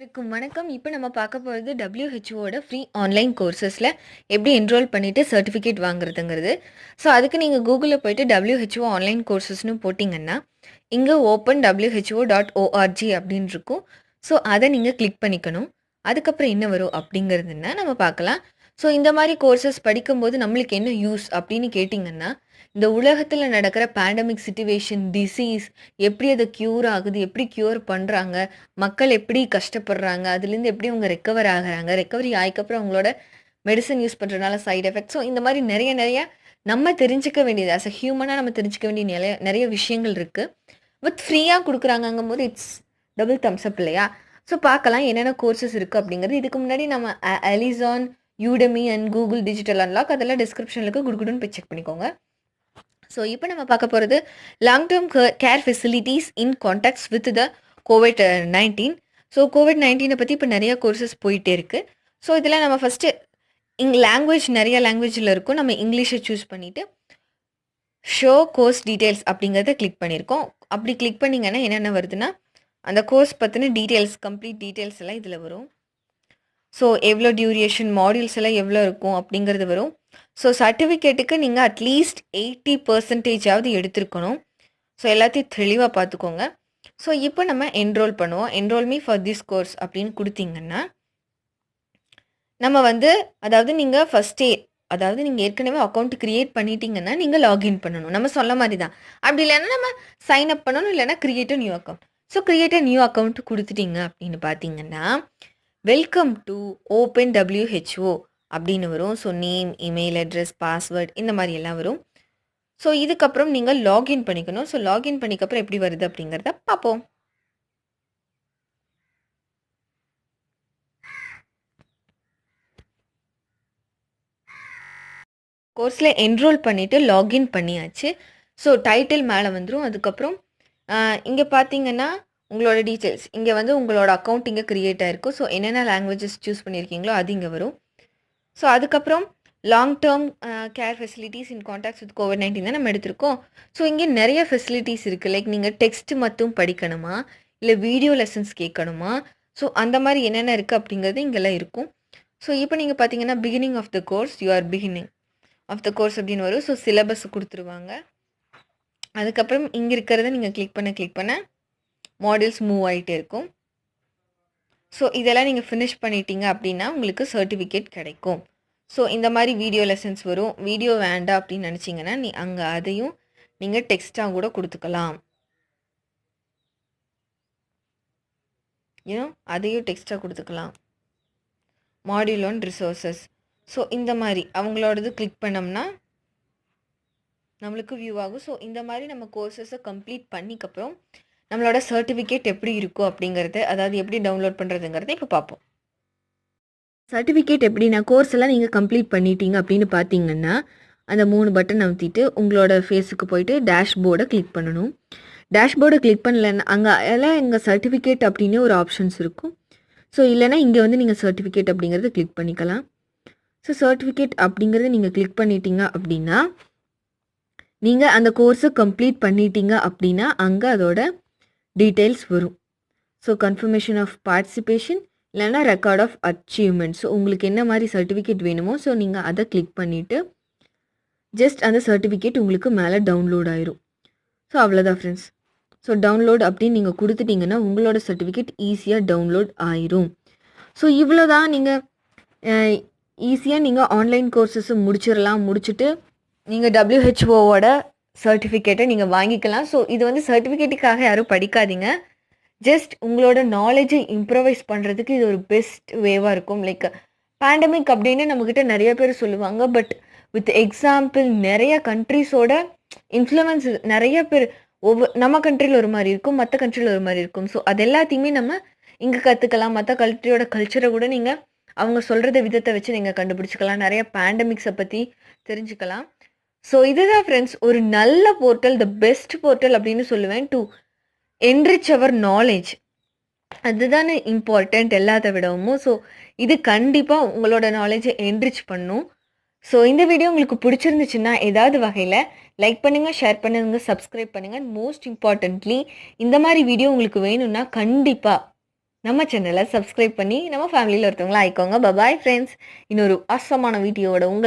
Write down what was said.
வணக்கம். இப்போ நம்ம பார்க்க போறது WHO ஃப்ரீ ஆன்லைன் கோர்சஸ்ல எப்படி என்ரோல் பண்ணிட்டு சர்டிஃபிகேட் வாங்குறதுங்கிறது. ஸோ அதுக்கு நீங்க Googleல போயிட்டு WHO ஆன்லைன் கோர்சஸ்ன்னு போட்டிங்கன்னா, இங்க ஓப்பன் WHO.org அப்படின்னு இருக்கும். ஸோ அத நீங்க கிளிக் பண்ணிக்கணும். அதுக்கப்புறம் என்ன வரும் அப்படிங்கிறதுன்னா நம்ம பார்க்கலாம். ஸோ இந்த மாரி கோர்சஸ் படிக்கும்போது நம்மளுக்கு என்ன யூஸ் அப்படின்னு கேட்டிங்கன்னா, இந்த உலகத்துல நடக்கிற பேண்டமிக் சிட்யூவேஷன், டிசீஸ் எப்படி அது க்யூர் ஆகுது? எப்படி க்யூர் பண்றாங்க? மக்கள் எப்படி கஷ்டப்படுறாங்க? அதுலேருந்து எப்படி அவங்க ரெக்கவர் ஆகுறாங்க? ரெக்கவரி ஆயிக்கப்புறம் அவங்களோட மெடிசின் யூஸ் பண்றனால சைட் எஃபெக்ட்ஸ். ஸோ இந்த மாரி நெறைய நெறைய நம்ம தெரிஞ்சுக்க வேண்டியது ஆஸ் அ ஹியூமனா நம்ம தெரிஞ்சுக்க வேண்டிய நெறைய நெறைய விஷயங்கள் இருக்கு. வித் ஃப்ரீயா குடுக்குறாங்கங்கும்போது இட்ஸ் டபுள் தம்ஸ் அப் இல்லையா? ஸோ பார்க்கலாம் என்னென்ன கோர்சஸ் இருக்கு அப்படிங்கிறது. இதுக்கு முன்னாடி நம்ம Amazon, Udemy and Google digital unlock அதெல்லாம் டிஸ்கிரிப்ஷன்ல இருக்கு. குடுகுடுன்னு போய் செக் பண்ணிக்கோங்க. ஸோ இப்போ நம்ம பார்க்க போகிறது long term care facilities in contacts with the COVID-19. So COVID-19 பற்றி இப்போ நிறைய கோர்சஸ் போயிட்டே இருக்குது. ஸோ இதில் நம்ம ஃபஸ்ட்டு லாங்குவேஜ் நிறைய லாங்குவேஜில் இருக்கும். நம்ம இங்கிலீஷை சூஸ் பண்ணிவிட்டு ஷோ கோர்ஸ் டீட்டெயில்ஸ் அப்படிங்கிறத கிளிக் பண்ணியிருக்கோம். அப்படி கிளிக் பண்ணிங்கன்னா என்னென்ன வருதுன்னா, அந்த கோர்ஸ் பற்றின டீட்டெயில்ஸ் கம்ப்ளீட் டீட்டெயில்ஸ் எல்லாம் இதில் வரும். ஸோ எவ்வளோ டியூரேஷன், மாடியூல்ஸ் எல்லாம் எவ்வளோ இருக்கும் அப்படிங்கிறது வரும். ஸோ சர்டிஃபிகேட்டுக்கு நீங்கள் அட்லீஸ்ட் 80% எடுத்திருக்கணும். ஸோ எல்லாத்தையும் தெளிவாக பார்த்துக்கோங்க. ஸோ இப்போ நம்ம என்ரோல் பண்ணுவோம். Enrol me for this course அப்படின்னு கொடுத்தீங்கன்னா, நம்ம வந்து அதாவது நீங்கள் ஃபஸ்ட்டே அதாவது நீங்கள் ஏற்கனவே அக்கௌண்ட் கிரியேட் பண்ணிட்டீங்கன்னா நீங்கள் லாகின் பண்ணணும். நம்ம சொல்ல மாதிரி தான். அப்படி இல்லைன்னா நம்ம சைன் அப் பண்ணணும், இல்லைன்னா create new account. So create new account கொடுத்துட்டீங்க அப்படின்னு பார்த்தீங்கன்னா, வெல்கம் டு ஓப்பன் WHO அப்படின்னு வரும். So name, email address, password இந்த மாதிரி எல்லாம் வரும். ஸோ இதுக்கப்புறம் நீங்கள் லாகின் பண்ணிக்கணும். ஸோ லாகின் பண்ணிக்கப்புறம் எப்படி வருது அப்படிங்கிறத பார்ப்போம். கோர்ஸில் என்ரோல் பண்ணிவிட்டு லாகின் பண்ணியாச்சு. ஸோ டைட்டில் மேலே வந்துடும். அதுக்கப்புறம் இங்கே பார்த்தீங்கன்னா உங்களோட டீட்டெயில்ஸ் இங்கே வந்து உங்களோட அக்கௌண்ட் இங்கே க்ரியேட் ஆகிருக்கும். ஸோ என்னென்ன லாங்குவேஜஸ் சூஸ் பண்ணியிருக்கீங்களோ அது இங்கே வரும். ஸோ அதுக்கப்புறம் long term care facilities in contacts with COVID-19 தான் நம்ம எடுத்திருக்கோம். ஸோ இங்கே நிறைய ஃபெசிலிட்டிஸ் இருக்குது. லைக் நீங்கள் டெக்ஸ்ட் மட்டும் படிக்கணுமா, இல்லை வீடியோ லெசன்ஸ் கேட்கணுமா, ஸோ அந்த மாதிரி என்னென்ன இருக்குது அப்படிங்கிறது இங்கெல்லாம் இருக்கும். ஸோ இப்போ நீங்கள் பார்த்தீங்கன்னா beginning of the course, you are beginning of the course அப்படின்னு வரும். ஸோ சிலபஸ் கொடுத்துருவாங்க. அதுக்கப்புறம் இங்கே இருக்கிறத நீங்கள் கிளிக் பண்ண மாடியூல்ஸ் மூவ் ஆகிட்டே இருக்கும். ஸோ இதெல்லாம் நீங்கள் ஃபினிஷ் பண்ணிட்டீங்க அப்படின்னா உங்களுக்கு சர்டிஃபிகேட் கிடைக்கும். ஸோ இந்த மாதிரி வீடியோ லெசன்ஸ் வரும். வீடியோ வேண்டாம் அப்படின்னு நினச்சிங்கன்னா அங்கே அதையும் நீங்கள் டெக்ஸ்ட்டாக கூட கொடுத்துக்கலாம். அதையும் டெக்ஸ்ட்டாக கொடுத்துக்கலாம். Module on resources. ஸோ இந்த மாதிரி அவங்களோடது கிளிக் பண்ணோம்னா நம்மளுக்கு வியூ ஆகும். ஸோ இந்த மாதிரி நம்ம கோர்சஸை கம்ப்ளீட் பண்ணிக்கப்புறம் நம்மளோட சர்டிஃபிகேட் எப்படி இருக்கும் அப்படிங்கிறது, அதாவது எப்படி டவுன்லோட் பண்ணுறதுங்கிறத இப்போ பார்ப்போம். சர்டிஃபிகேட் எப்படின்னா, கோர்ஸ் எல்லாம் நீங்கள் கம்ப்ளீட் பண்ணிட்டீங்க அப்படின்னு பார்த்தீங்கன்னா, அந்த 3 பட்டன் அமுத்திட்டு உங்களோட ஃபேஸுக்கு போயிட்டு டேஷ்போர்டை கிளிக் பண்ணணும். டேஷ்போர்டை கிளிக் பண்ணலன்னா அங்கே எல்லாம் எங்கள் சர்டிஃபிகேட் அப்படின்னு ஒரு ஆப்ஷன்ஸ் இருக்கும். ஸோ இல்லைனா இங்கே வந்து நீங்கள் சர்டிஃபிகேட் அப்படிங்கிறத கிளிக் பண்ணிக்கலாம். ஸோ சர்டிஃபிகேட் அப்படிங்கிறத நீங்கள் கிளிக் பண்ணிட்டீங்க அப்படின்னா, நீங்கள் அந்த கோர்ஸை கம்ப்ளீட் பண்ணிட்டீங்க அப்படின்னா அங்கே அதோட டீட்டெயில்ஸ் வரும். ஸோ கன்ஃபர்மேஷன் ஆஃப் பார்ட்டிசிபேஷன் இல்லைனா ரெக்கார்ட் ஆஃப் அச்சீவ்மெண்ட். ஸோ உங்களுக்கு என்ன மாதிரி சர்டிஃபிகேட் வேணுமோ ஸோ நீங்கள் அதை கிளிக் பண்ணிவிட்டு ஜஸ்ட் அந்த சர்டிஃபிகேட் உங்களுக்கு மேலே டவுன்லோட் ஆயிரும். ஸோ அவ்வளோதான் ஃப்ரெண்ட்ஸ். ஸோ டவுன்லோட் அப்படின்னு நீங்கள் கொடுத்துட்டிங்கன்னா உங்களோட சர்டிஃபிகேட் ஈஸியாக டவுன்லோட் ஆயிரும். ஸோ இவ்வளோ தான். நீங்கள் ஈஸியாக நீங்கள் ஆன்லைன் கோர்சஸை முடிச்சுட்டு நீங்கள் WHO சர்டிஃபிகேட்டை நீங்கள் வாங்கிக்கலாம். ஸோ இது வந்து சர்டிஃபிகேட்டுக்காக யாரும் படிக்காதீங்க. ஜஸ்ட் உங்களோட நாலேஜை இம்ப்ரவைஸ் பண்ணுறதுக்கு இது ஒரு பெஸ்ட் வேவாக இருக்கும். லைக் பேண்டமிக் அப்படின்னு நம்மக்கிட்ட நிறைய பேர் சொல்லுவாங்க. பட் வித் எக்ஸாம்பிள் நிறைய கண்ட்ரிஸோட இன்ஃப்ளூயன்ஸ் நிறைய பேர் நம்ம கண்ட்ரியில் ஒரு மாதிரி இருக்கும், மற்ற கண்ட்ரியில் ஒரு மாதிரி இருக்கும். ஸோ அது எல்லாத்தையுமே நம்ம இங்கே கற்றுக்கலாம். மற்ற கண்ட்ரியோட கல்ச்சரை கூட நீங்கள் அவங்க சொல்கிறத விதத்தை வச்சு நீங்கள் கண்டுபிடிச்சிக்கலாம். நிறைய பேண்டமிக்ஸை பற்றி தெரிஞ்சுக்கலாம். ஸோ இதுதான் ஃப்ரெண்ட்ஸ் ஒரு நல்ல போர்ட்டல், த பெஸ்ட் போர்ட்டல் அப்படின்னு சொல்லுவேன் டு என்ரிச் அவர் நாலேஜ். அதுதானே இம்பார்ட்டண்ட் எல்லாத்தை விடவும். ஸோ இது கண்டிப்பாக உங்களோட நாலேஜை என்ரிச் பண்ணும். ஸோ இந்த வீடியோ உங்களுக்கு பிடிச்சிருந்துச்சுன்னா ஏதாவது வகையில் லைக் பண்ணுங்கள், ஷேர் பண்ணுங்கள், சப்ஸ்கிரைப் பண்ணுங்கள். மோஸ்ட் இம்பார்ட்டன்ட்லி இந்த மாதிரி வீடியோ உங்களுக்கு வேணும்னா கண்டிப்பாக நம்ம சேனலை சப்ஸ்கிரைப் பண்ணி நம்ம ஃபேமிலியில ஒருத்தவங்களா ஆயிக்கோங்க. Bye bye friends. இன்னொரு ஆசமான வீடியோவோட உங்கள